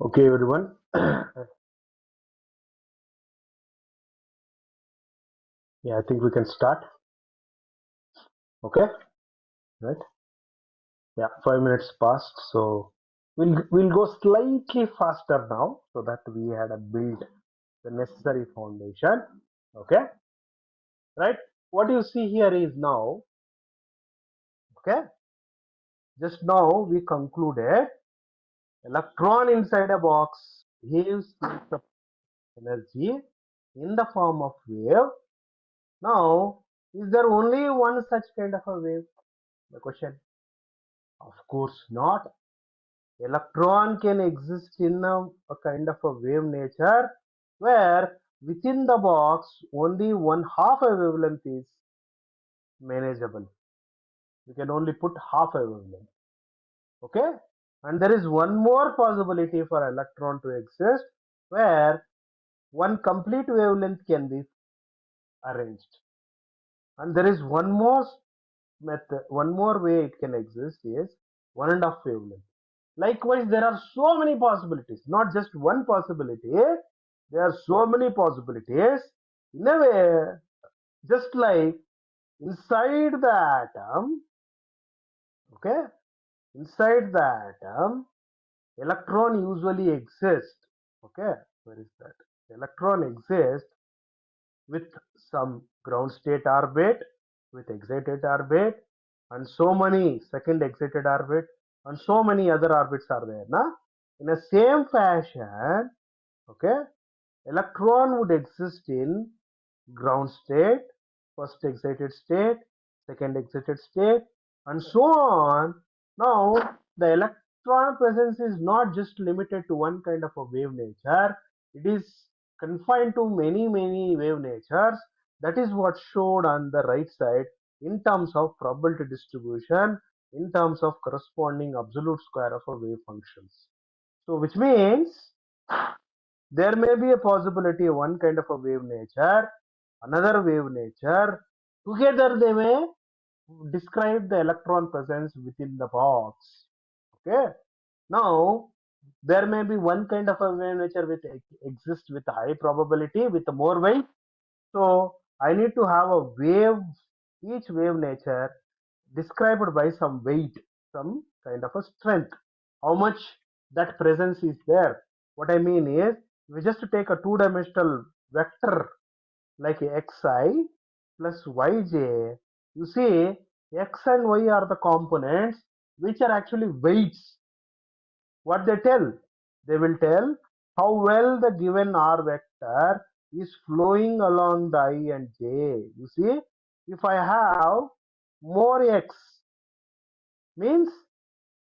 Okay, everyone. Yeah, I think we can start. Okay, right? Yeah, 5 minutes passed, so we'll go slightly faster now, so that we had a build the necessary foundation. Okay, right? What you see here is now. Okay, just now we concluded electron inside a box gives the energy in the form of wave. Now, is there only one such kind of a wave? The question. Of course not. Electron can exist in a kind of a wave nature where within the box only one half a wavelength is manageable. We can only put half a wavelength. Okay? And there is one more possibility for electron to exist where one complete wavelength can be arranged. And there is one more method, one more way it can exist is 1.5 wavelength. Likewise, there are so many possibilities, not just one possibility. There are so many possibilities. In a way, just like inside the atom, okay, inside the atom, electron usually exists. Okay, where is that? Electron exists with some ground state orbit, with excited orbit, and so many second excited orbit, and so many other orbits are there. Na? In the same fashion, okay, electron would exist in ground state, first excited state, second excited state, and so on. Now, the electron presence is not just limited to one kind of a wave nature, it is confined to many wave natures. That is what showed on the right side in terms of probability distribution, in terms of corresponding absolute square of a wave functions. So, which means there may be a possibility of one kind of a wave nature, another wave nature. Together they may describe the electron presence within the box. Okay. Now there may be one kind of a wave nature which exists with high probability with more weight. So I need to have a wave, each wave nature described by some weight, some kind of a strength. How much that presence is there. What I mean is, we just take a two-dimensional vector like xi plus yj. You see, x and y are the components which are actually weights. What they tell? They will tell how well the given r vector is flowing along the I and j. You see, if I have more x, means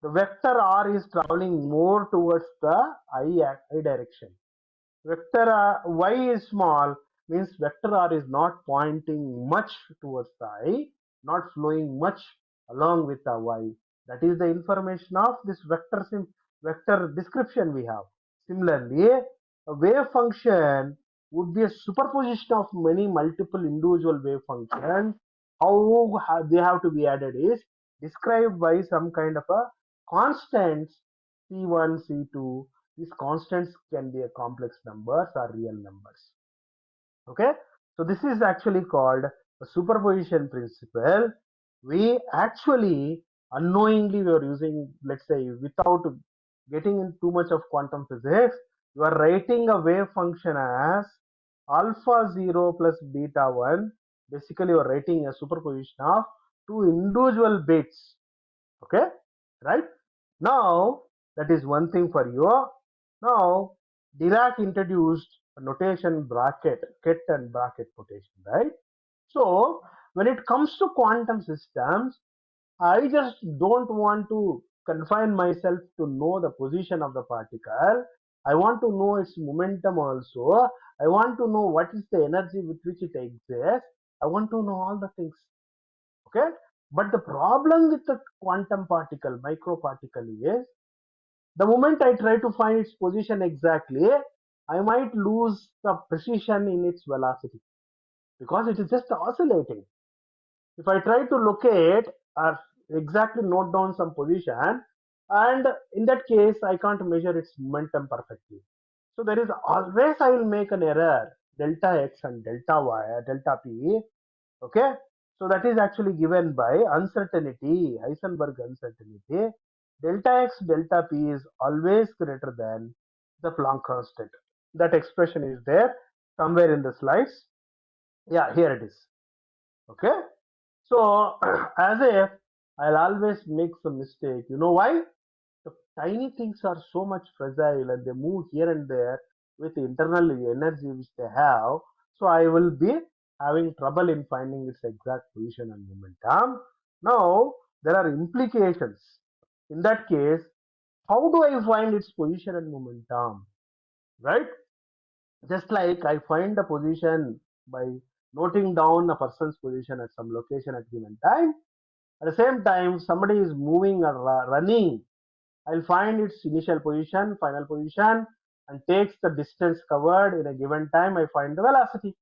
the vector r is traveling more towards the I direction. Vector y is small, means vector r is not pointing much towards the I, not flowing much along with the y. That is the information of this vector description we have. Similarly, a wave function would be a superposition of many multiple individual wave functions. How they have to be added is described by some kind of a constants C1, C2. These constants can be a complex numbers or real numbers. Okay, so this is actually called a superposition principle. We actually unknowingly we are using, let's say, without getting in too much of quantum physics, you are writing a wave function as alpha 0 plus beta 1. Basically, you are writing a superposition of two individual bits. Okay, right? Now, that is one thing for you. Now, Dirac introduced a notation bracket, ket and bracket notation, right? So, when it comes to quantum systems, I just don't want to confine myself to know the position of the particle. I want to know its momentum also. I want to know what is the energy with which it exists. I want to know all the things. Okay? But the problem with the quantum particle, microparticle is the moment I try to find its position exactly, I might lose the precision in its velocity because it is just oscillating. If I try to locate or exactly note down some position, and in that case I can't measure its momentum perfectly. So there is always I will make an error, delta x and delta y, delta p. Okay, so that is actually given by uncertainty, Heisenberg uncertainty. Delta x delta p is always greater than the Planck constant. That expression is there somewhere in the slides. Yeah, here it is. Okay, so as if I'll always make some mistake. You know why? The tiny things are so much fragile and they move here and there with the internal energy which they have. So I will be having trouble in finding its exact position and momentum. Now there are implications. In that case, how do I find its position and momentum? Right? Just like I find the position by noting down a person's position at some location at given time. At the same time, somebody is moving or running, I'll find its initial position, final position, and takes the distance covered in a given time. I find the velocity.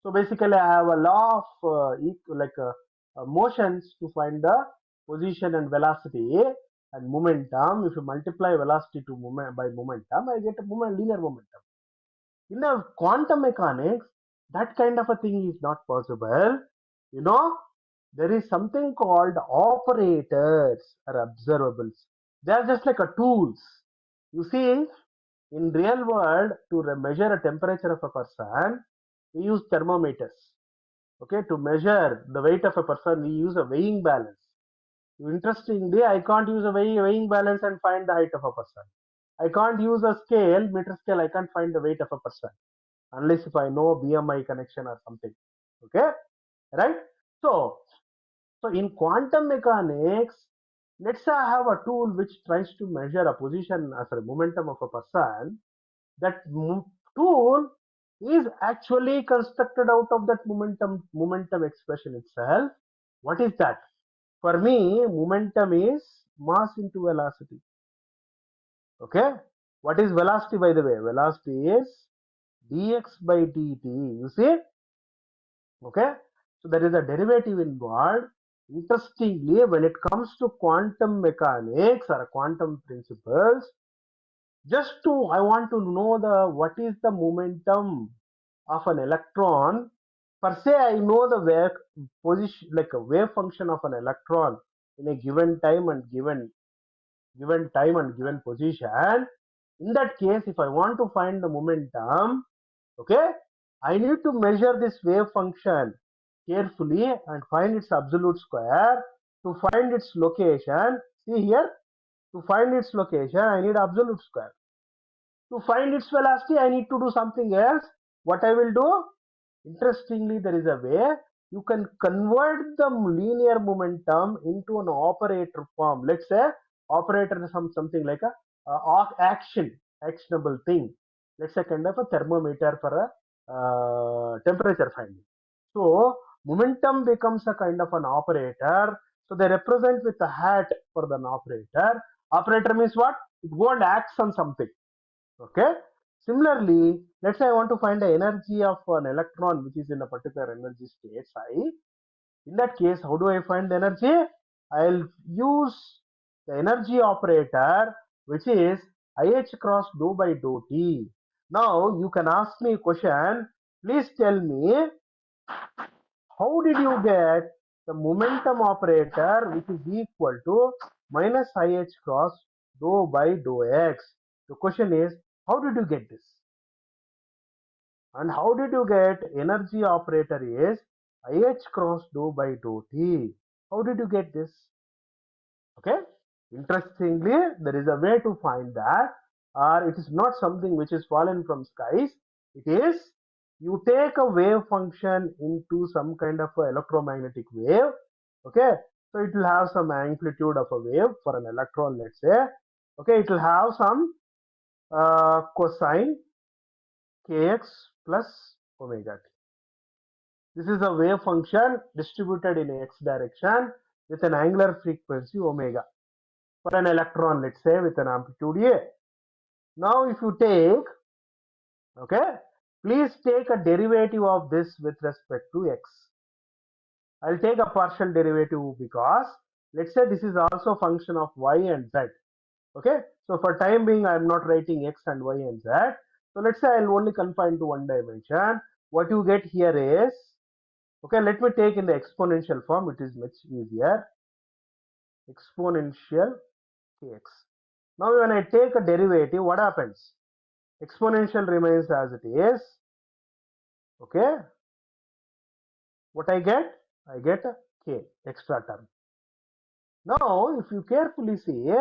So basically, I have a law of motions to find the position and velocity and momentum. If you multiply velocity to by momentum, I get a linear momentum. In the quantum mechanics, that kind of a thing is not possible. You know, there is something called operators or observables. They are just like a tools. You see, in real world, to measure a temperature of a person, we use thermometers. Okay, to measure the weight of a person, we use a weighing balance. Interestingly, I can't use a weighing balance and find the height of a person. I can't use a scale, meter scale, I can't find the weight of a person unless if I know BMI connection or something. Okay, right? So, so in quantum mechanics, let's say I have a tool which tries to measure a position as a momentum of a person. That tool is actually constructed out of that momentum expression itself. What is that? For me, momentum is mass into velocity. Okay, what is velocity, by the way? Velocity is dx by dt. You see? Okay, so there is a derivative involved. Interestingly, when it comes to quantum mechanics or quantum principles, just to I want to know the what is the momentum of an electron. Per se, I know the wave position, like a wave function of an electron in a given time and given position. In that case, if I want to find the momentum, okay, I need to measure this wave function carefully and find its absolute square. To find its location, see here, to find its location, I need absolute square. To find its velocity, I need to do something else. What I will do? Interestingly, there is a way you can convert the linear momentum into an operator form. Let's say operator is something like a actionable thing. Let's say kind of a thermometer for a temperature finding. So momentum becomes a kind of an operator. So they represent with a hat for the operator. Operator means what? It go and acts on something. Okay. Similarly, let's say I want to find the energy of an electron which is in a particular energy state psi. In that case, how do I find the energy? I'll use the energy operator which is IH cross dou by dou t. Now you can ask me a question. Please tell me, how did you get the momentum operator which is equal to minus IH cross dou by dou x? The question is, how did you get this? And how did you get energy operator is IH cross dou by dou t? How did you get this? Okay. Interestingly, there is a way to find that, or it is not something which is fallen from skies. It is you take a wave function into some kind of a electromagnetic wave. Okay. So it will have some amplitude of a wave for an electron, let's say. Okay, it will have some cosine kx plus omega t. This is a wave function distributed in x direction with an angular frequency omega for an electron, let's say, with an amplitude a. Now if you take, okay, please take a derivative of this with respect to x. I'll take a partial derivative because let's say this is also a function of y and z. Okay, so for time being, I'm not writing x and y and z. So let's say I'll only confine to one dimension. What you get here is, okay, let me take in the exponential form, it is much easier. Exponential kx. Now when I take a derivative, what happens? Exponential remains as it is. Okay, what I get? I get a k, extra term. Now, if you carefully see,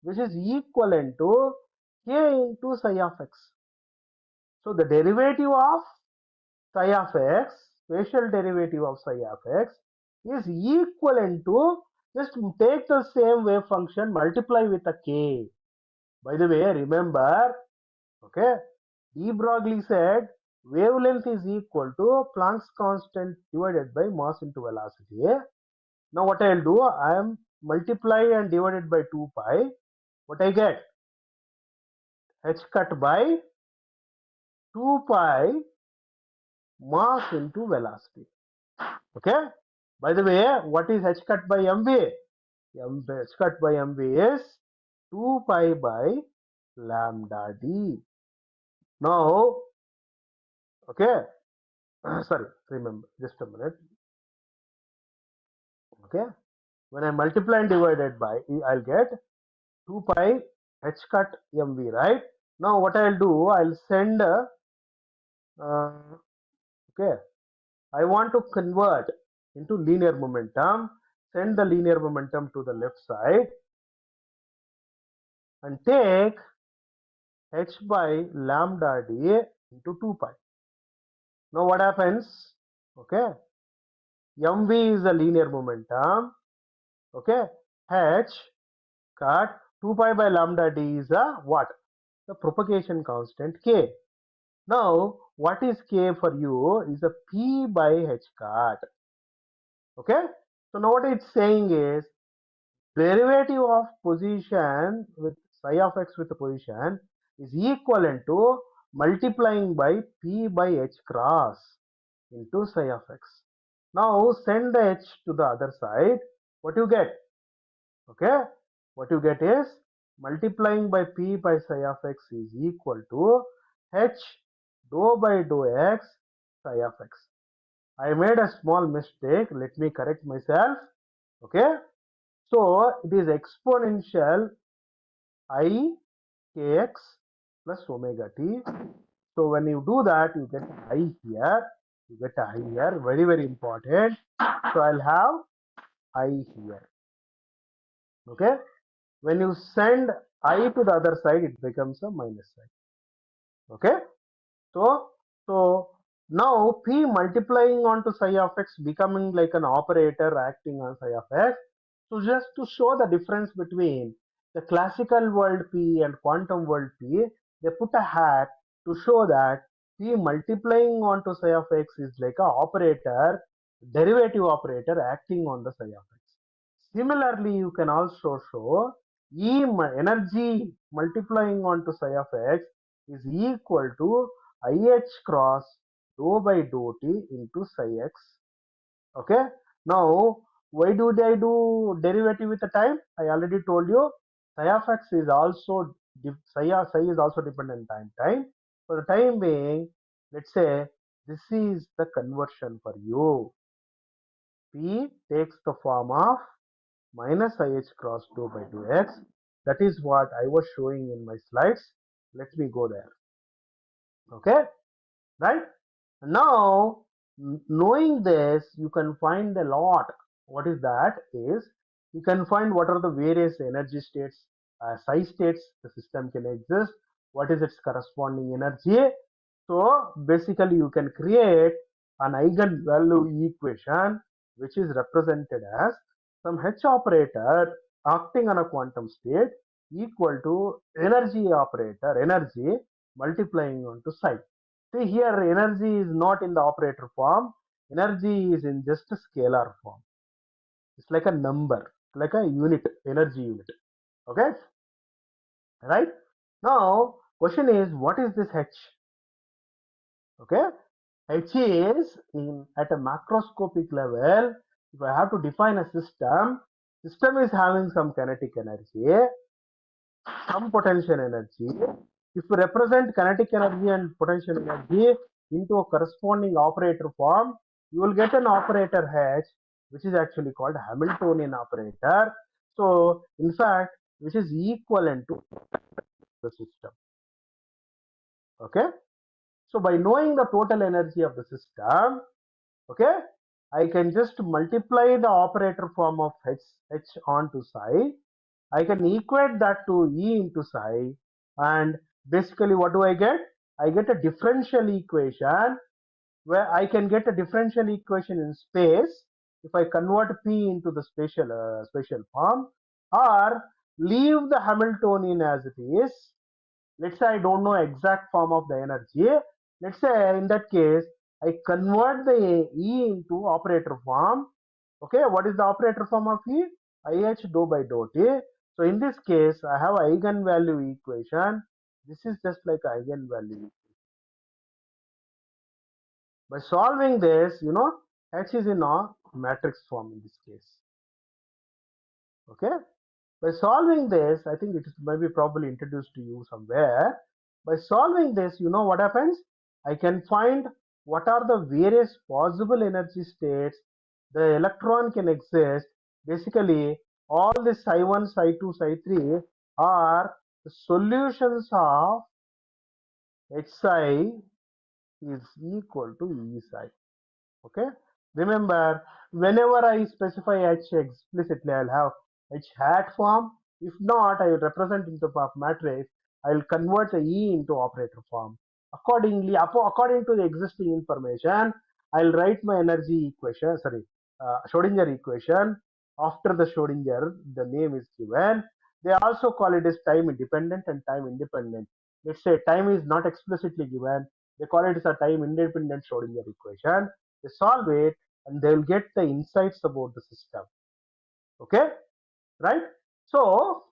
this is equivalent to k into psi of x. So the derivative of psi of x, spatial derivative of psi of x is equivalent to, just take the same wave function, multiply with a k. By the way, remember, okay, de Broglie said wavelength is equal to Planck's constant divided by mass into velocity. Now what I'll do, I am multiply and divided by 2 pi. What I get? H cut by 2 pi mass into velocity. Okay. By the way, what is h cut by mv? H cut by mv is 2 pi by lambda d. Now, okay, sorry, remember, just a minute. Okay, when I multiply and divided by, I'll get 2 pi h cut mv, right? Now, what I'll do, I'll send, okay, I want to convert into linear momentum, send the linear momentum to the left side and take h by lambda d into 2 pi. Now what happens? Okay, mv is the linear momentum. Okay, h cut 2 pi by lambda d is a what? The propagation constant k. Now what is k for you is a p by h cut. Okay, so now what it's saying is derivative of position with psi of x with the position is equivalent to multiplying by p by h cross into psi of x. Now send the h to the other side. What you get? Okay, what you get is multiplying by p by psi of x is equal to h dou by dou x psi of x. I made a small mistake. Let me correct myself. Okay, so it is exponential I kx plus omega t. So when you do that, you get I here. You get I here. Very, very important. So I'll have I here. Okay. When you send I to the other side, it becomes a minus sign. Okay. So now P multiplying onto psi of x becoming like an operator acting on psi of x. So just to show the difference between the classical world P and quantum world P, they put a hat to show that P multiplying onto psi of x is like a operator, derivative operator acting on the psi of x. Similarly, you can also show energy multiplying onto psi of x is equal to IH cross dou by dou t into psi x. Okay. Now, why do I do derivative with the time? I already told you psi of x is also psi is also dependent on time. For the time being, let's say this is the conversion for you. P takes the form of minus IH cross dou by dou x. That is what I was showing in my slides. Let me go there. Okay, right? Now, knowing this, you can find a lot. What is that? Is you can find what are the various energy states, psi states the system can exist. What is its corresponding energy? So basically, you can create an eigenvalue equation which is represented as some H operator acting on a quantum state equal to energy operator, energy multiplying onto psi. See here, energy is not in the operator form. Energy is in just a scalar form. It's like a number, like a unit, energy unit. Okay, right? Now, question is, what is this H? Okay, H is at a macroscopic level. If I have to define a system, system is having some kinetic energy. some potential energy. If you represent kinetic energy and potential energy into a corresponding operator form, you will get an operator H, which is actually called Hamiltonian operator. So, in fact, which is equivalent to the system. Okay. So, by knowing the total energy of the system, okay, I can just multiply the operator form of H onto psi. I can equate that to E into psi, and basically what do I get? I get a differential equation where I can get a differential equation in space if I convert P into the spatial form, or leave the Hamiltonian as it is. Let's say I don't know exact form of the energy. Let's say in that case, I convert the E into operator form. Okay, what is the operator form of E? IH dou by dou T. So in this case, I have eigenvalue equation. This is just like eigenvalue. By solving this, H is in a matrix form in this case. Okay. By solving this, I think it is maybe probably introduced to you somewhere. By solving this, you know what happens? I can find what are the various possible energy states the electron can exist. Basically, all the psi1, psi2, psi3 are the solutions of H psi is equal to E psi. Okay. Remember, whenever I specify H explicitly, I'll have H hat form. If not, I will represent into the matrix. I will convert the E into operator form. Accordingly, according to the existing information, I'll write my energy equation, Schrödinger equation. After the Schrödinger, the name is given. They also call it as time independent and time independent. Let's say time is not explicitly given. They call it as a time independent Schrödinger equation. They solve it and they will get the insights about the system. Okay, right? So,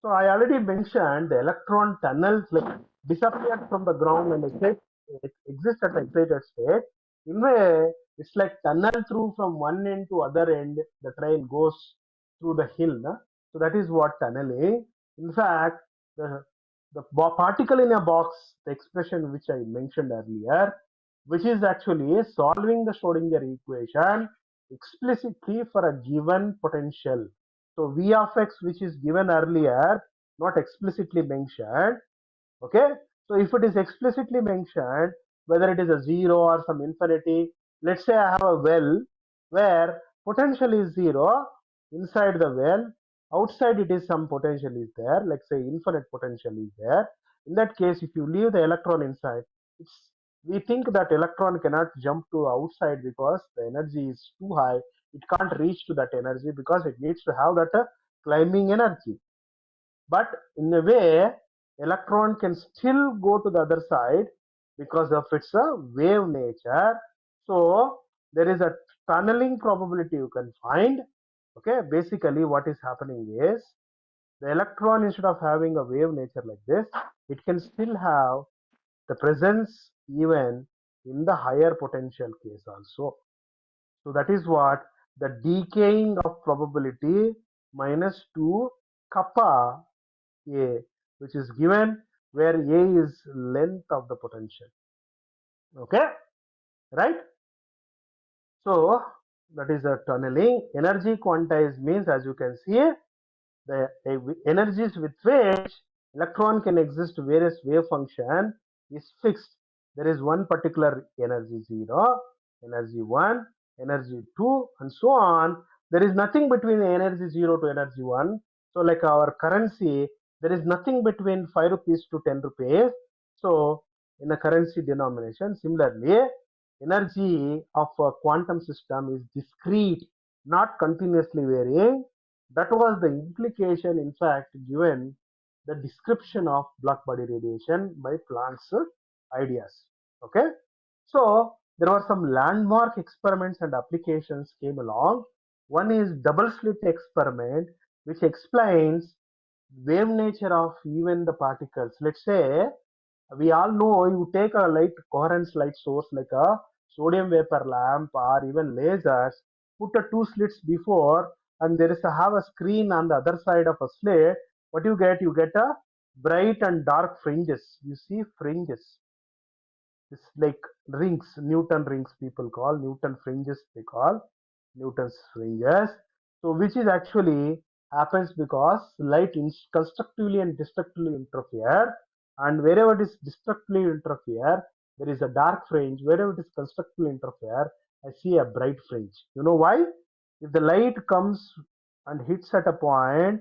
I already mentioned the electron tunnels like disappeared from the ground and exist at the excited state. In a way, it's like tunnel through from one end to other end. The train goes through the hill. No? So that is what tunneling. In fact, the particle in a box, the expression which I mentioned earlier, which is actually solving the Schrödinger equation explicitly for a given potential. So V of x, which is given earlier, not explicitly mentioned. Okay. So if it is explicitly mentioned, whether it is a zero or some infinity, let's say I have a well where potential is zero inside the well, outside it is some potential is there, let's say infinite potential is there. In that case, if you leave the electron inside, we think that electron cannot jump to outside because the energy is too high. It can't reach to that energy because it needs to have that climbing energy. But in a way, electron can still go to the other side because of its wave nature. So there is a tunneling probability you can find. Okay, basically what is happening is the electron, instead of having a wave nature like this, it can still have the presence even in the higher potential case also. So that is what the decaying of probability minus 2 kappa A, which is given where A is length of the potential. Okay, right? So that is a tunneling. Energy quantized means, as you can see, the energies with which electron can exist various wave function is fixed. There is one particular energy 0, energy 1, energy 2, and so on. There is nothing between energy 0 to energy 1. So like our currency, there is nothing between 5 rupees to 10 rupees. So in a currency denomination, similarly, energy of a quantum system is discrete, not continuously varying. That was the implication, in fact, given the description of black body radiation by Planck's ideas. Okay, so there were some landmark experiments and applications came along. One is double slit experiment, which explains wave nature of even the particles. Let's say we all know you take a coherent light source like a sodium vapor lamp or even lasers, put a two slits before, and there is have a screen on the other side of a slit. what you get? You get a bright and dark fringes. You see fringes. It's like rings, Newton rings people call, Newton fringes they call, Newton's fringes. So which is actually happens because light constructively and destructively interfere, and wherever it is destructively interfere, there is a dark fringe. Wherever it is constructively interfere, I see a bright fringe. You know why? If the light comes and hits at a point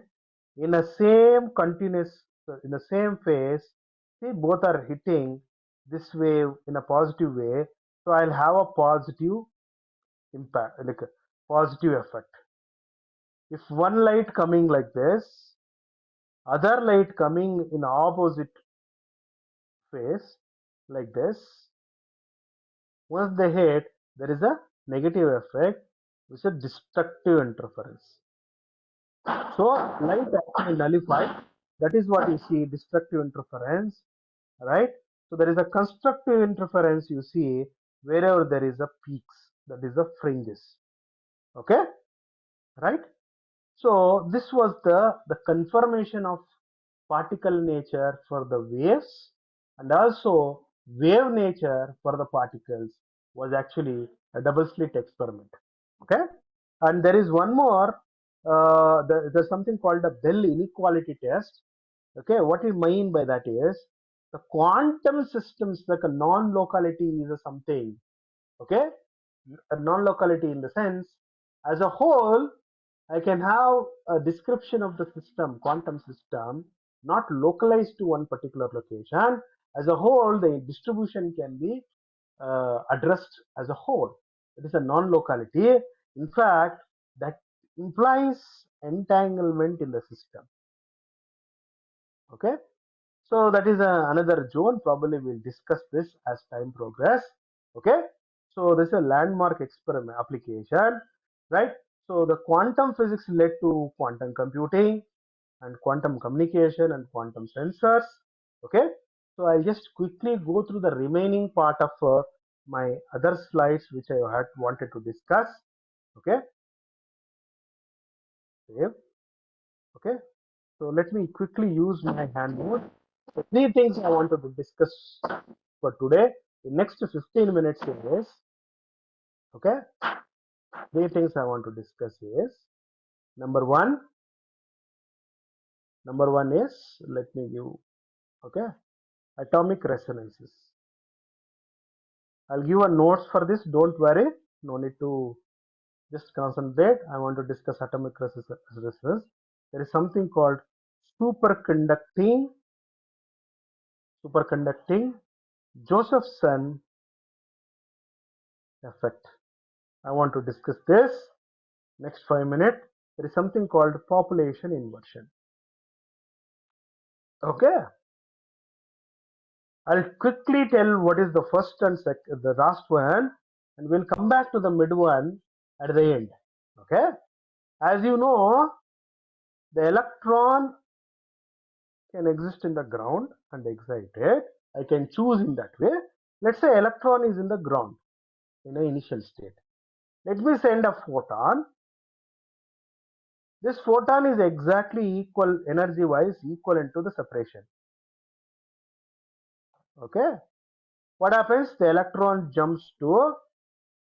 in a same continuous, in the same phase, see both are hitting this wave in a positive way, so I'll have a positive impact, like a positive effect. If one light coming like this, other light coming in opposite phase like this, once they hit, there is a negative effect, which is a destructive interference. So light actually nullified. That is what you see, destructive interference, right? So there is a constructive interference you see wherever there is a peaks, that is the fringes. Okay, right? So this was the confirmation of particle nature for the waves, and also wave nature for the particles was actually a double slit experiment. Okay, and there is one more. There's something called a Bell inequality test. Okay, what we mean by that is the quantum systems, like a non-locality is a something. Okay, a non-locality in the sense, as a whole, I can have a description of the system, quantum system, not localized to one particular location. As a whole, the distribution can be addressed as a whole. It is a non-locality. In fact, that implies entanglement in the system. Okay, so that is another zone. Probably we'll discuss this as time progress. Okay, so this is a landmark experiment application, right? So the quantum physics led to quantum computing and quantum communication and quantum sensors. Okay, so I'll just quickly go through the remaining part of my other slides which I had wanted to discuss. Okay, save. Okay, so let me quickly use my hand mode. The three things I wanted to discuss for today. The next 15 minutes is, okay, three things I want to discuss is, number one is, let me give, okay, atomic resonances. I'll give a notes for this, don't worry, no need to just concentrate. I want to discuss atomic resonance. There is something called superconducting Josephson effect. I want to discuss this next 5 minutes. There is something called population inversion. Okay, I'll quickly tell what is the first and the last one, and we'll come back to the mid one at the end. Okay, as you know, the electron can exist in the ground and excited. I can choose in that way. Let's say electron is in the ground in an initial state. Let me send a photon. This photon is exactly equal, energy wise equivalent to the separation. Okay, what happens? The electron jumps to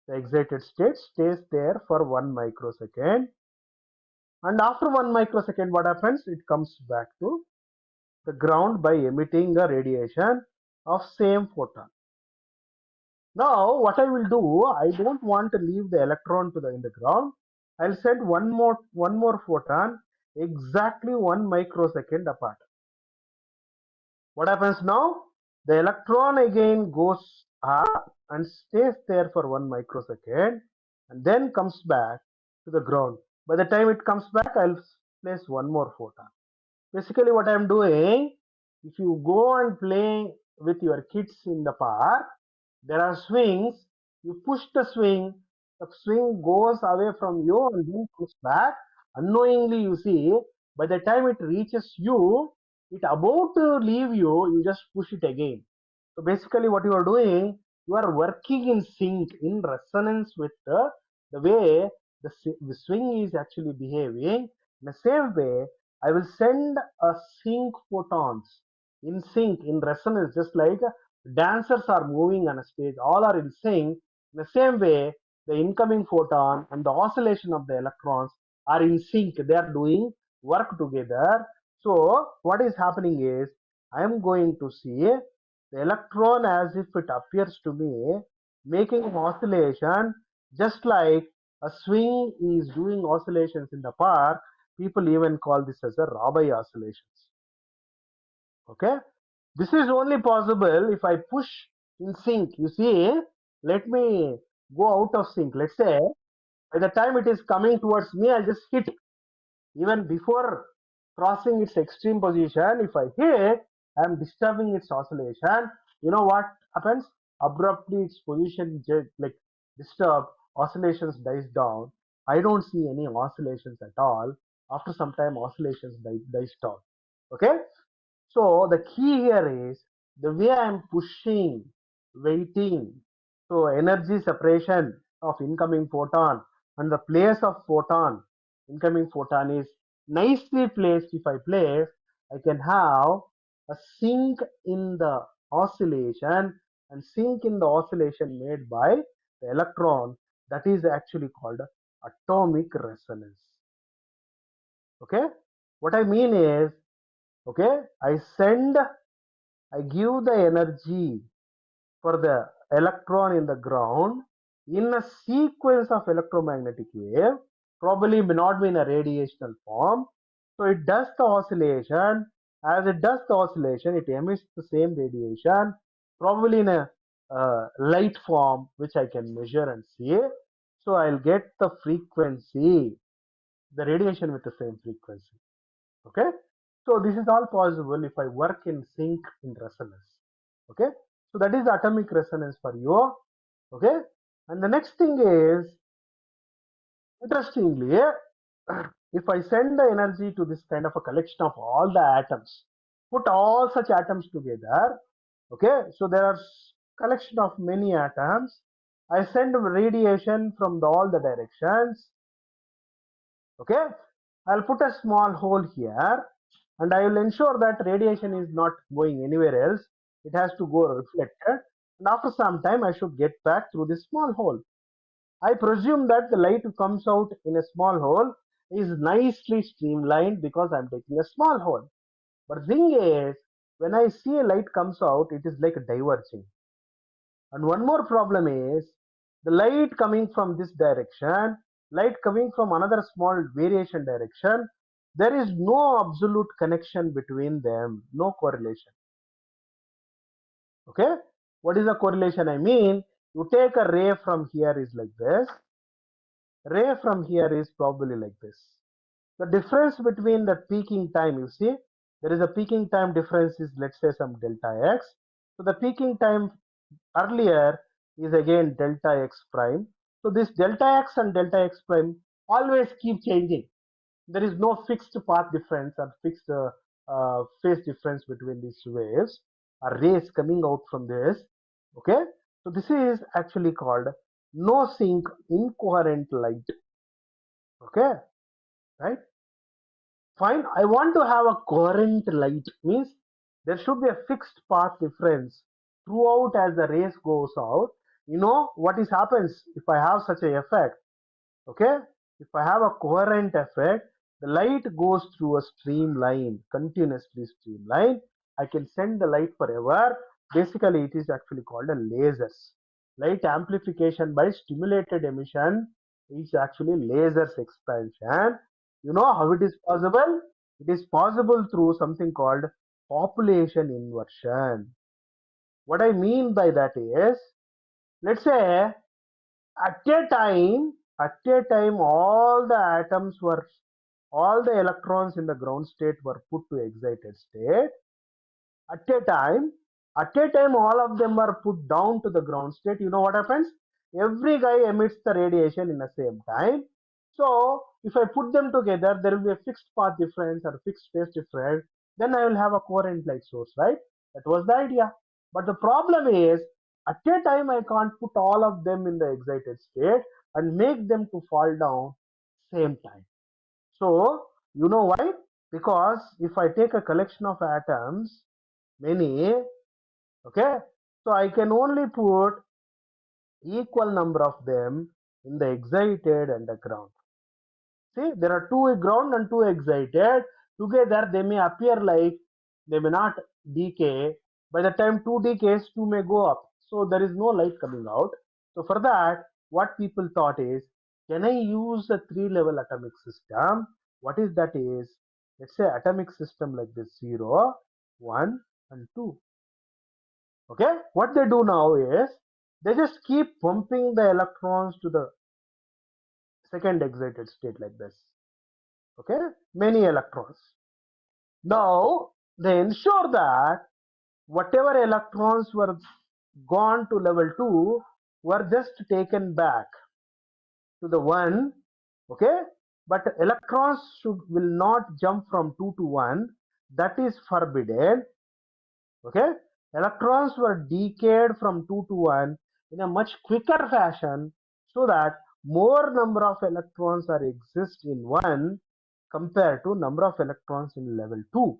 the excited state, stays there for 1 microsecond, and after 1 microsecond what happens? It comes back to the ground by emitting a radiation of same photon. Now what I will do, I don't want to leave the electron in the ground. I'll send one more photon exactly 1 microsecond apart. What happens now? The electron again goes up and stays there for 1 microsecond and then comes back to the ground. By the time it comes back, I'll place one more photon. Basically what I'm doing, if you go and play with your kids in the park, there are swings, you push the swing goes away from you and then comes back. Unknowingly, you see, by the time it reaches you, it about to leave you, you just push it again. So basically what you are doing, you are working in sync, in resonance with the way the swing is actually behaving. In the same way, I will send a sync photons in sync, in resonance, just like dancers are moving on a stage, all are in sync. In the same way, the incoming photon and the oscillation of the electrons are in sync. They are doing work together. So what is happening is, I am going to see the electron as if it appears to me making an oscillation, just like a swing is doing oscillations in the park. People even call this as a Rabi oscillations. Okay, this is only possible if I push in sync. You see, let me go out of sync. Let's say by the time it is coming towards me, I'll just hit. Even before crossing its extreme position, if I hit, I'm disturbing its oscillation. You know what happens? Abruptly, its position like disturbed, oscillations dies down. I don't see any oscillations at all. After some time, oscillations dies down. Okay. So the key here is the way I'm pushing, waiting. So energy separation of incoming photon and the place of photon, incoming photon is nicely placed. If I place, I can have a sink in the oscillation, and sink in the oscillation made by the electron. That is actually called atomic resonance. Okay, what I mean is, okay, I give the energy for the electron in the ground in a sequence of electromagnetic wave, probably may not be in a radiational form. So it does the oscillation. As it does the oscillation, it emits the same radiation, probably in a light form, which I can measure and see. So I'll get the frequency, the radiation with the same frequency. Okay, so this is all possible if I work in sync in resonance. Okay, so that is atomic resonance for you. Okay, and the next thing is, interestingly, if I send the energy to this kind of a collection of all the atoms, put all such atoms together. Okay, so there are collection of many atoms. I send radiation from all the directions. Okay, I'll put a small hole here, and I will ensure that radiation is not going anywhere else. It has to go reflected, and after some time I should get back through this small hole. I presume that the light comes out in a small hole is nicely streamlined because I'm taking a small hole. But the thing is, when I see a light comes out, it is like diverging. And one more problem is, the light coming from this direction, light coming from another small variation direction, there is no absolute connection between them, no correlation. Okay, what is the correlation? I mean, you take a ray from here is like this, ray from here is probably like this. The difference between the peaking time, you see, there is a peaking time difference is, let's say, some delta x. So the peaking time earlier is again delta x prime. So this delta x and delta x prime always keep changing. There is no fixed path difference or fixed phase difference between these waves or rays coming out from this. Okay, so this is actually called no sync incoherent light. Okay, right? Fine, I want to have a coherent light, means there should be a fixed path difference throughout as the rays goes out. You know what is happens if I have such a effect? Okay, if I have a coherent effect, the light goes through a streamline, continuously streamline. I can send the light forever. Basically, it is actually called a lasers. Light amplification by stimulated emission is actually lasers expansion. You know how it is possible? It is possible through something called population inversion. What I mean by that is, let's say at a time all the atoms were, all the electrons in the ground state were put to excited state. At a time, all of them are put down to the ground state. You know what happens? Every guy emits the radiation in the same time. So if I put them together, there will be a fixed path difference or fixed phase difference. Then I will have a coherent light source, right? That was the idea. But the problem is, at a time I can't put all of them in the excited state and make them to fall down same time. So you know why? because if I take a collection of atoms, many, okay, so I can only put equal number of them in the excited and the ground. See, there are two ground and two excited. Together, they may appear like they may not decay. By the time two decays, two may go up. So there is no light coming out. So for that, what people thought is, can I use a three-level atomic system? What is that is? Let's say atomic system like this: 0, 1, and 2. Okay, what they do now is they just keep pumping the electrons to the second excited state like this. Okay, many electrons. Now they ensure that whatever electrons were gone to level 2 were just taken back to the 1. Okay, but electrons will not jump from 2 to 1. That is forbidden. Okay, electrons were decayed from 2 to 1 in a much quicker fashion, so that more number of electrons are exist in 1 compared to number of electrons in level 2.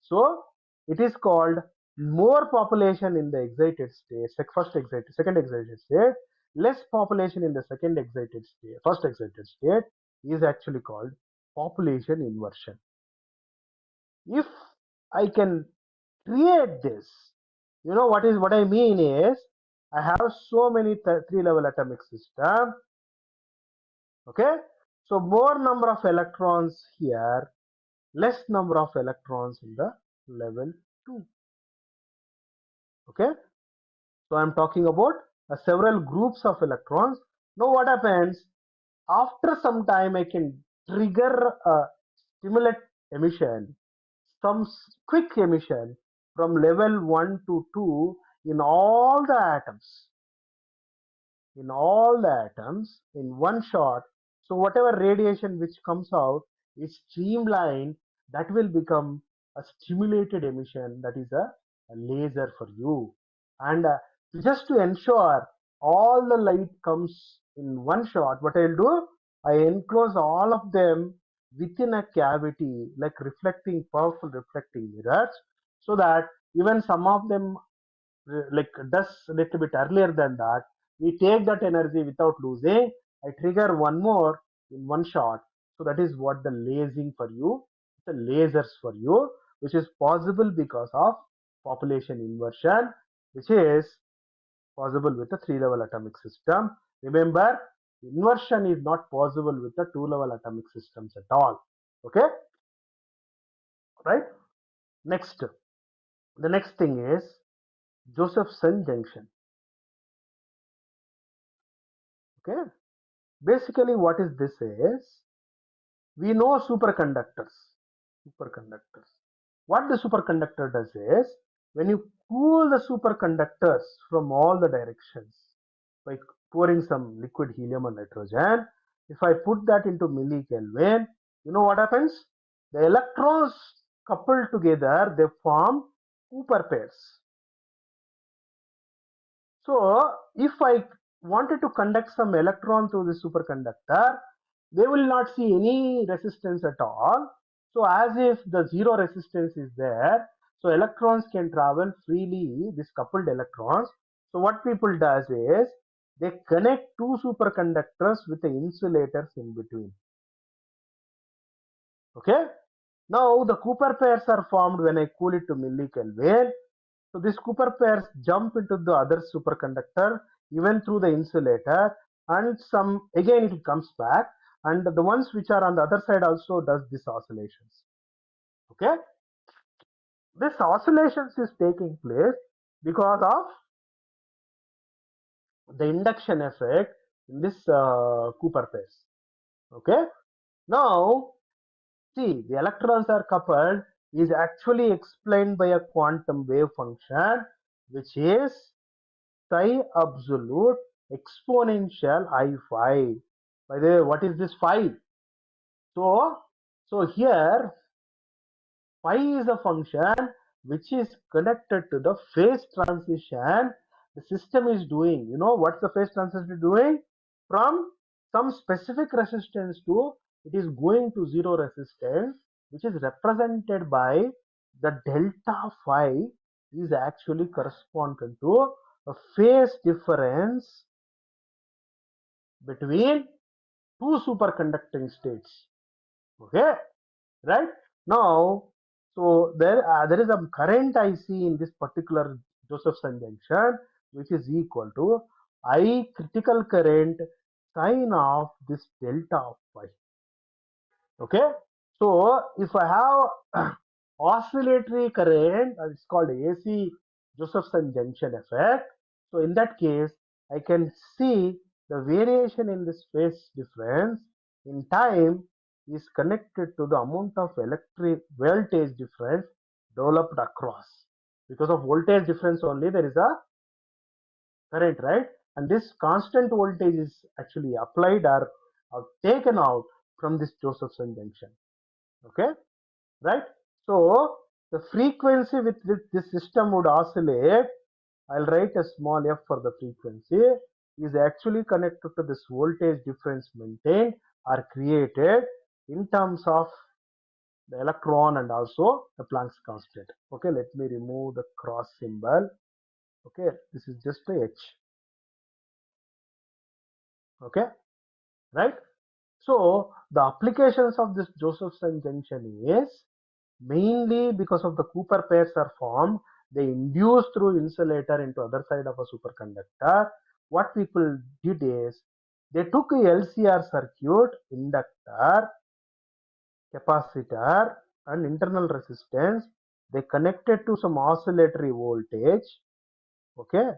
So it is called more population in the excited state, second excited state, less population in the second excited state, first excited state, is actually called population inversion. If I can create this, what I mean is, I have so many three-level atomic system. Okay, so more number of electrons here, less number of electrons in the level 2. Okay, so I'm talking about several groups of electrons. Now what happens, after some time I can trigger a stimulate emission, some quick emission from level 1 to 2 in all the atoms, in one shot. So whatever radiation which comes out is streamlined, that will become a stimulated emission, that is a laser for you. And just to ensure all the light comes in one shot, what I'll do, I enclose all of them within a cavity, like powerful reflecting mirrors, so that even some of them like does a little bit earlier than that, we take that energy without losing. I trigger one more in one shot. So that is what the lasing for you, the lasers for you, which is possible because of population inversion, which is possible with a three-level atomic system. Remember, inversion is not possible with the two-level atomic systems at all. Okay, right? Next, the next thing is Josephson junction. Okay, basically what is this is, we know superconductors. What the superconductor does is, when you cool the superconductors from all the directions by pouring some liquid helium or nitrogen, if I put that into millikelvin, you know what happens, the electrons coupled together, they form Cooper pairs. So if I wanted to conduct some electron through the superconductor, they will not see any resistance at all. So as if the zero resistance is there, so electrons can travel freely, these coupled electrons. So what people does is, they connect two superconductors with the insulators in between. Okay. Now the Cooper pairs are formed when I cool it to millikelvin. So these Cooper pairs jump into the other superconductor even through the insulator, and some again it comes back, and the ones which are on the other side also does these oscillations. Okay, this oscillations is taking place because of the induction effect in this Cooper pairs. Okay, now see, the electrons are coupled is actually explained by a quantum wave function, which is psi absolute exponential I phi. By the way, what is this phi? So here phi is a function which is connected to the phase transition the system is doing. You know what's the phase transition doing? From some specific resistance to it is going to zero resistance. which is represented by the delta phi, is actually corresponding to a phase difference between two superconducting states. Okay, right? Now, so there is a current I see in this particular Josephson junction, which is equal to I critical current sine of this delta of phi. Okay, so if I have oscillatory current, it's called AC Josephson junction effect. So in that case, I can see the variation in this phase difference in time is connected to the amount of electric voltage difference developed across. Because of voltage difference only, there is a current, right? And this constant voltage is actually applied or taken out from this Josephson junction. Okay, right? So the frequency with which this system would oscillate, I'll write a small f for the frequency, is actually connected to this voltage difference maintained or created in terms of the electron and also the Planck's constant. Okay, let me remove the cross symbol. Okay, this is just a h. Okay, right? So the applications of this Josephson junction is mainly because of the Cooper pairs are formed. They induce through insulator into other side of a superconductor. What people did is they took a LCR circuit, inductor, capacitor, and internal resistance. They connected to some oscillatory voltage. Okay,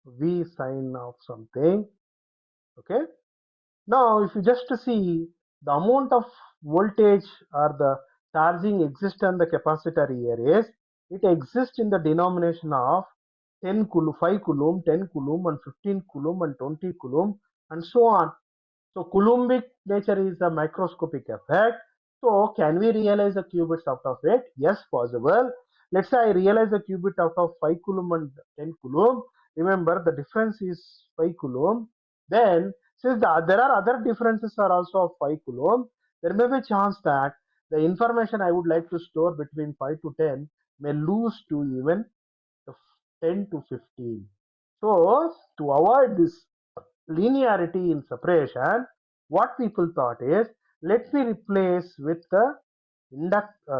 V sine of something. Okay. Now, if you just see the amount of voltage or the charging exists on the capacitor here is, it exists in the denomination of 10 coulomb, 5 coulomb, 10 coulomb, and 15 coulomb, and 20 coulomb, and so on. So Coulombic nature is a microscopic effect. So can we realize the qubits out of it? Yes, possible. Let's say I realize a qubit out of 5 coulomb and 10 coulomb. Remember, the difference is 5 coulomb. Then, since there are other differences are also of 5 coulomb, there may be a chance that the information I would like to store between 5 to 10 may lose to even 10 to 15. So, to avoid this linearity in separation, what people thought is, let me replace with the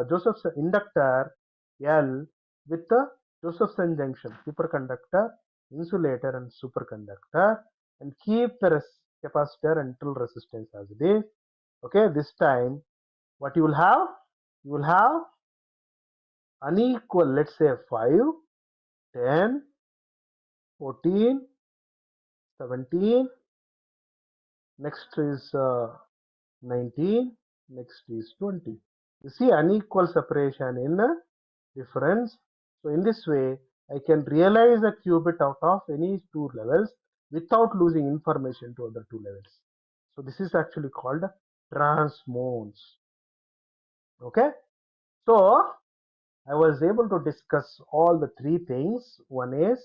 Josephson inductor L with the Josephson junction, superconductor, insulator, and superconductor, and keep the capacitor and internal resistance as it is. Okay, this time what you will have? You will have unequal, let's say 5, 10, 14, 17, next is 19, next is 20. You see unequal separation in difference. So in this way, I can realize a qubit out of any two levels without losing information to other two levels. So this is actually called transmons. Okay. So I was able to discuss all the three things. One is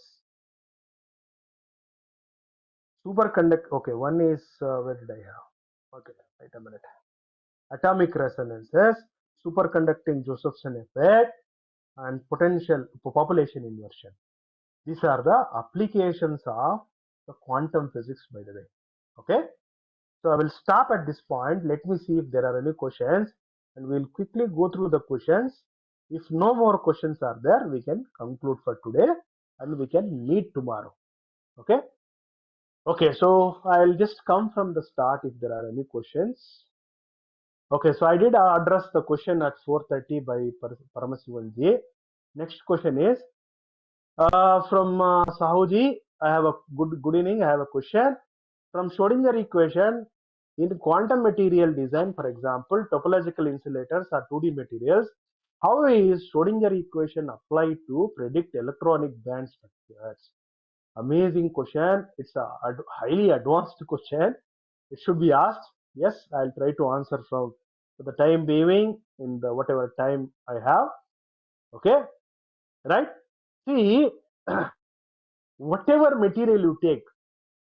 superconductor. Okay, one is where did I have? Okay, wait a minute. Atomic resonances, superconducting Josephson effect, and potential population inversion. These are the applications of the quantum physics, by the way. Okay, so I will stop at this point. Let me see if there are any questions, and we'll quickly go through the questions. If no more questions are there, we can conclude for today and we can meet tomorrow. Okay. Okay, so I'll just come from the start if there are any questions. Okay, so I did address the question at 4:30 by Paramasivanji. Next question is from Sahuji. I have a good evening. I have a question. From Schrödinger equation in quantum material design, for example, topological insulators are 2D materials. How is Schrödinger equation applied to predict electronic band structures? Amazing question. It's a highly advanced question. It should be asked. Yes, I'll try to answer for the time being in the whatever time I have. Okay, right? See, whatever material you take,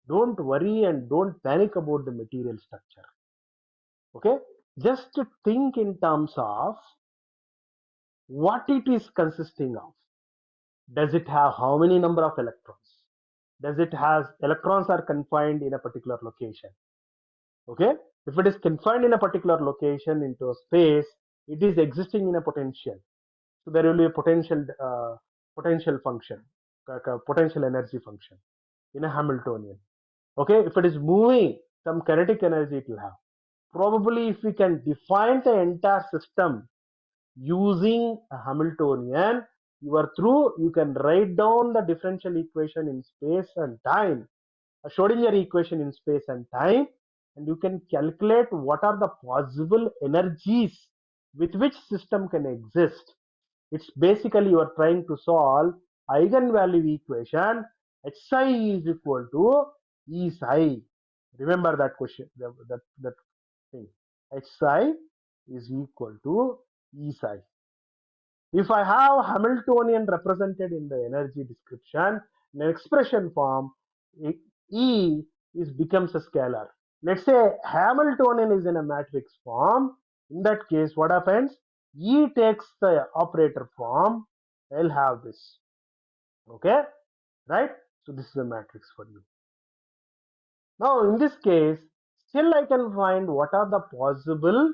don't worry and don't panic about the material structure. Okay, just think in terms of what it is consisting of. Does it have how many number of electrons? Does it has electrons are confined in a particular location? Okay, if it is confined in a particular location into a space, it is existing in a potential. So there will be a potential function, like a potential energy function in a Hamiltonian. Okay, if it is moving, some kinetic energy it will have. Probably if we can define the entire system using a Hamiltonian, you are through. You can write down the differential equation in space and time, a Schrödinger equation in space and time, and you can calculate what are the possible energies with which system can exist. It's basically you are trying to solve eigenvalue equation. Xi is equal to E psi. Remember that question, that thing. Xi is equal to E psi. If I have Hamiltonian represented in the energy description in an expression form, E is becomes a scalar. Let's say Hamiltonian is in a matrix form. In that case, what happens? E takes the operator form. I'll have this. Okay, right? So this is a matrix for you. Now, in this case, still I can find what are the possible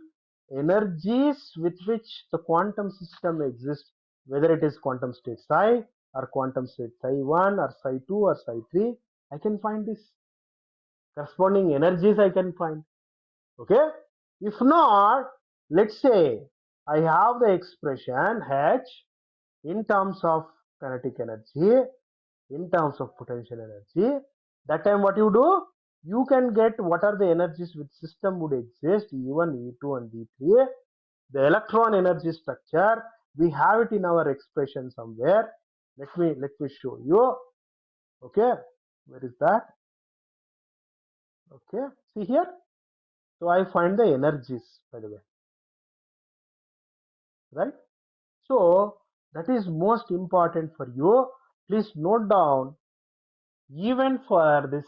energies with which the quantum system exists, whether it is quantum state psi or quantum state psi1 or psi2 or psi3. I can find this corresponding energies I can find. Okay, if not, let's say I have the expression H in terms of kinetic energy, in terms of potential energy. That time what you do, you can get what are the energies which system would exist, E1, E2 and E3. The electron energy structure, we have it in our expression somewhere. Let me show you. Okay, where is that? Okay, see here. So I find the energies, by the way, right? So that is most important for you. Please note down, even for this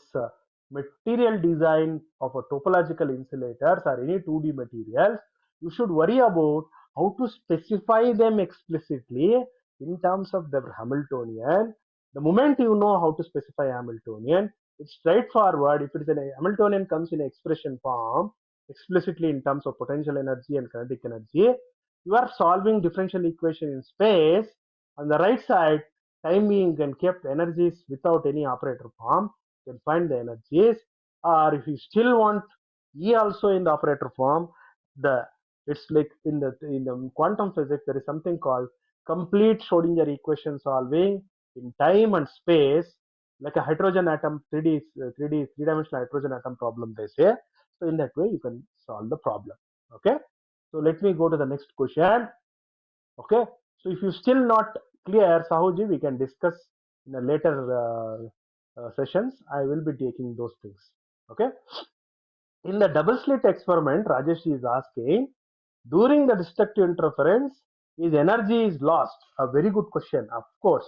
material design of a topological insulators or any 2D materials, you should worry about how to specify them explicitly in terms of the Hamiltonian. The moment you know how to specify Hamiltonian, it's straightforward. If it is a Hamiltonian comes in expression form explicitly in terms of potential energy and kinetic energy, you are solving differential equation in space. On the right side, time being can kept energies without any operator form, you can find the energies. Or if you still want E also in the operator form, the it's like in the quantum physics there is something called complete Schrödinger equation solving in time and space, like a hydrogen atom 3D 3D three-dimensional hydrogen atom problem they say. So in that way you can solve the problem. Okay. So let me go to the next question. Okay, so if you still not clear, Sahuji, we can discuss in a later sessions. I will be taking those things. Okay, in the double slit experiment, Rajesh is asking, during the destructive interference, is energy is lost? A very good question, of course.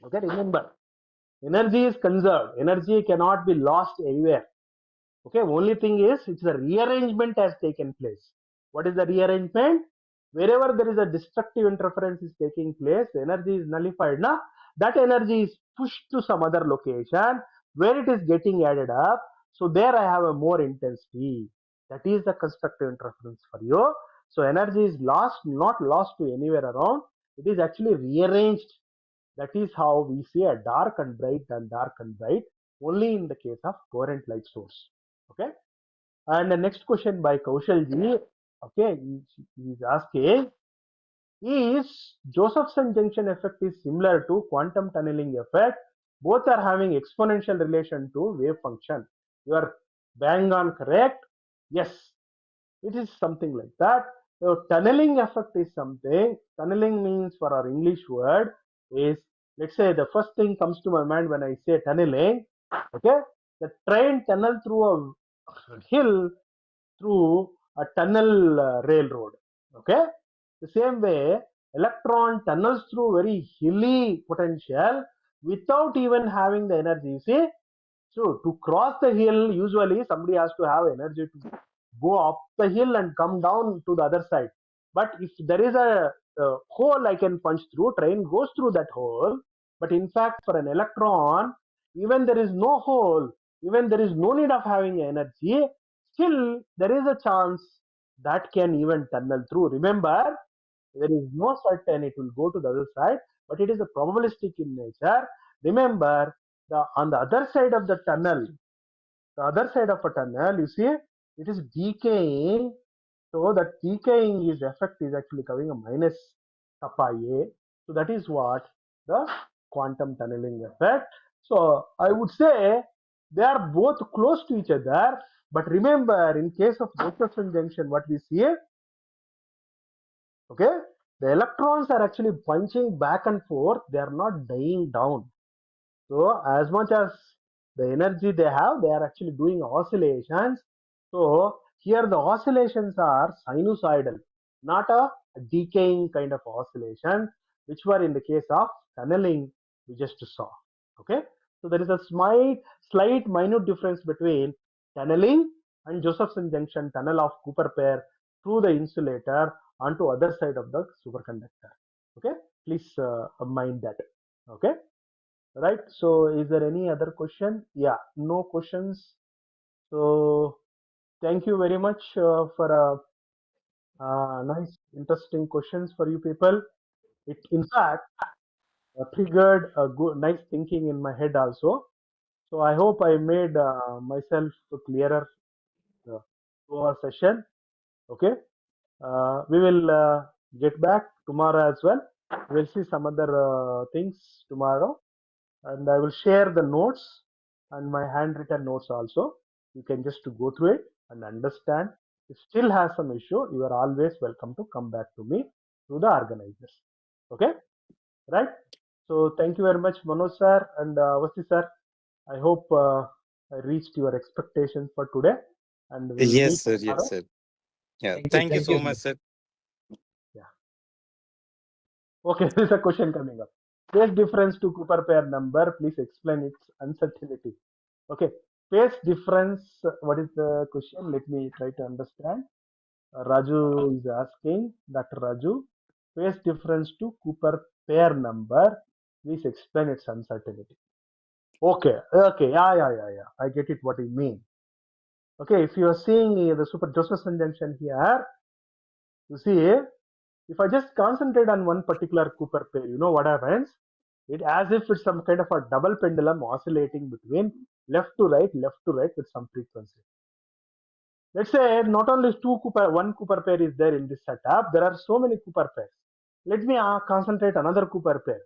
Okay, remember, energy is conserved. Energy cannot be lost anywhere. Okay, only thing is it's a rearrangement has taken place. What is the rearrangement? Wherever there is a destructive interference is taking place, the energy is nullified. Now that energy is pushed to some other location where it is getting added up. So there I have a more intensity. That is the constructive interference for you. So energy is lost, not lost to anywhere around. It is actually rearranged. That is how we see a dark and bright and dark and bright only in the case of coherent light source. Okay. And the next question by Kaushalji. Okay, he is asking, is Josephson junction effect is similar to quantum tunneling effect? Both are having exponential relation to wave function. You are bang on correct. Yes, it is something like that. So tunneling effect is something. Tunneling means, for our English word, is, let's say the first thing comes to my mind when I say tunneling. Okay, the train tunnel through a hill through a tunnel railroad. Okay, the same way electron tunnels through very hilly potential without even having the energy. You see, so to cross the hill, usually somebody has to have energy to go up the hill and come down to the other side. But if there is a hole I can punch through, train goes through that hole. But in fact, for an electron, even there is no hole, even there is no need of having energy, still there is a chance that can even tunnel through. Remember, there is no certain it will go to the other side, but it is a probabilistic in nature. Remember, on the other side of the tunnel, the other side of a tunnel, you see, it is decaying. So that decaying is effect is actually coming a minus kappa A. So that is what the quantum tunneling effect. So I would say they are both close to each other. But remember, in case of Josephson junction, what we see, okay, the electrons are actually punching back and forth. They are not dying down. So as much as the energy they have, they are actually doing oscillations. So here the oscillations are sinusoidal, not a decaying kind of oscillation, which were in the case of tunneling we just saw. Okay, so there is a slight minute difference between tunneling and Josephson junction tunnel of Cooper pair through the insulator onto other side of the superconductor. Okay, please mind that. Okay. Right. So is there any other question? Yeah, no questions. So thank you very much for nice, interesting questions for you people. It in fact triggered a good, nice thinking in my head also. So I hope I made myself clearer to our session. Okay. We will get back tomorrow as well. We'll see some other things tomorrow. And I will share the notes and my handwritten notes also. You can just go through it and understand. If still has some issue, you are always welcome to come back to me through the organizers. Okay, right? So thank you very much, Manoj sir and Vasi sir. I hope I reached your expectations for today, and we'll Yes, meet sir. Yes, tomorrow. sir. Yeah. Thank you, Thank you thank so you, much, sir. sir. Yeah. Okay, there is a question coming up. Phase difference to Cooper pair number. Please explain its uncertainty. Okay, phase difference. What is the question? Let me try to understand. Raju is asking, Dr. Raju, phase difference to Cooper pair number. Please explain its uncertainty. Okay, okay, yeah. I get it. What you mean? Okay, if you are seeing the super Josephson junction here, you see, if I just concentrate on one particular Cooper pair, you know what happens? It as if it's some kind of a double pendulum oscillating between left to right with some frequency. Let's say not only one Cooper pair is there in this setup, there are so many Cooper pairs. Let me concentrate another Cooper pair.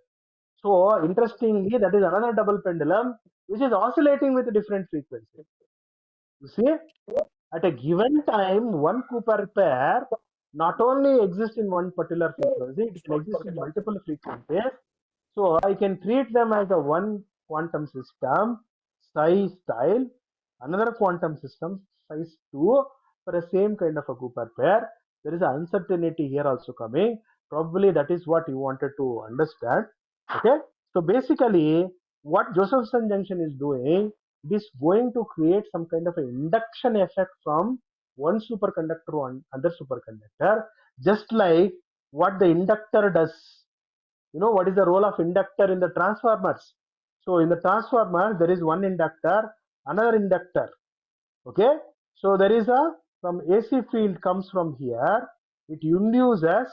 So interestingly, that is another double pendulum which is oscillating with a different frequency. You see, at a given time, one Cooper pair not only exists in one particular frequency, it can exist in multiple frequencies. So I can treat them as a one quantum system, psi style, another quantum system, size 2, for a same kind of a Cooper pair. There is an uncertainty here also coming. Probably that is what you wanted to understand. Okay. So basically, what Josephson junction is doing, it is going to create some kind of an induction effect from one superconductor to another superconductor, just like what the inductor does. You know what is the role of inductor in the transformers? So in the transformer, there is one inductor, another inductor. Okay, so there is some AC field comes from here. It induces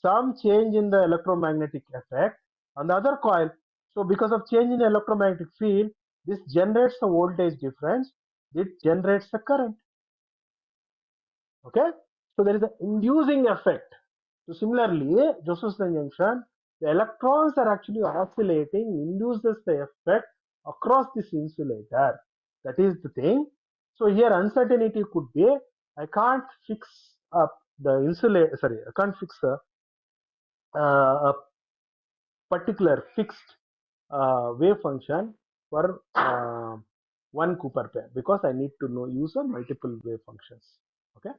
some change in the electromagnetic effect on the other coil. So because of change in the electromagnetic field, this generates a voltage difference. It generates a current. Okay, so there is an inducing effect. So similarly, Josephson junction, the electrons are actually oscillating, induces the effect across this insulator. That is the thing. So here uncertainty could be, I can't fix up the insulator, sorry, I can't fix a particular fixed wave function for one Cooper pair because I need to use a multiple wave functions. Okay.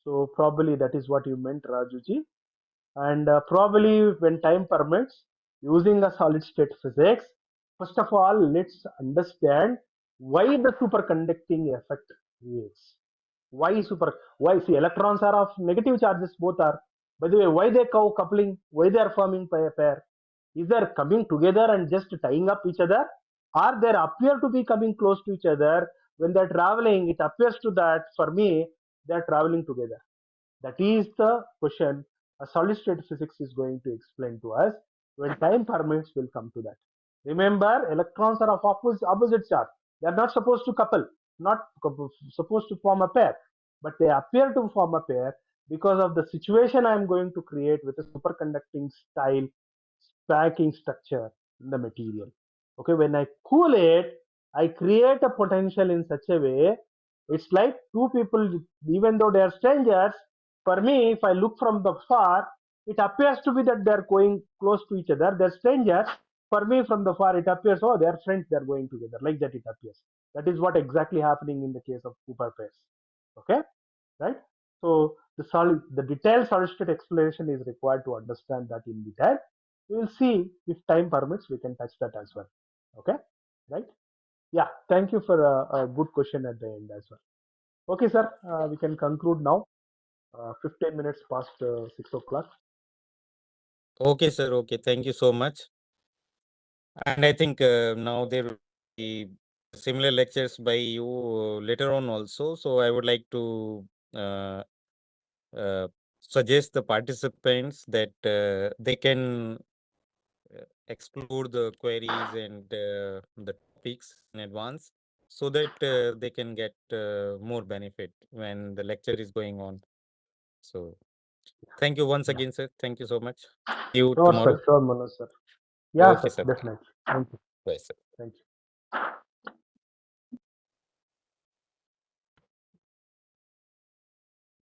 So probably that is what you meant, Rajuji. And probably when time permits, using a solid state physics, first of all, let's understand why the superconducting effect creates. Why see electrons are of negative charges, both are. By the way, why they coupling? Why they are forming a pair? Is they coming together and just tying up each other, or they appear to be coming close to each other? When they're traveling, it appears to that for me they're traveling together. That is the question a solid state physics is going to explain to us. When time permits, we'll come to that. Remember, electrons are of opposite charge. They are not supposed to couple, not supposed to form a pair, but they appear to form a pair because of the situation I am going to create with a superconducting style packing structure in the material. Okay, when I cool it, I create a potential in such a way. It's like two people, even though they are strangers, for me, if I look from the far, it appears to be that they're going close to each other. They're strangers. For me, from the far, it appears, oh, they're friends, they're going together. Like that, it appears. That is what exactly happening in the case of Cooper pairs. Okay, right? So the detailed solid state explanation is required to understand that in detail. We will see if time permits, we can touch that as well. Okay, right? Yeah, thank you for a good question at the end as well. Okay, sir, we can conclude now. 15 minutes past 6 o'clock. Okay, sir. Okay, thank you so much. And I think now there will be similar lectures by you later on also. So I would like to uh, suggest the participants that they can explore the queries and the topics in advance so that they can get more benefit when the lecture is going on. So thank you once Yeah. again, sir. Thank you so much. See you Sure, sir. tomorrow. Sure, Manoj, sir. Yeah, Okay, sir. sir. Definitely. Thank you. Bye, sir. Thank you.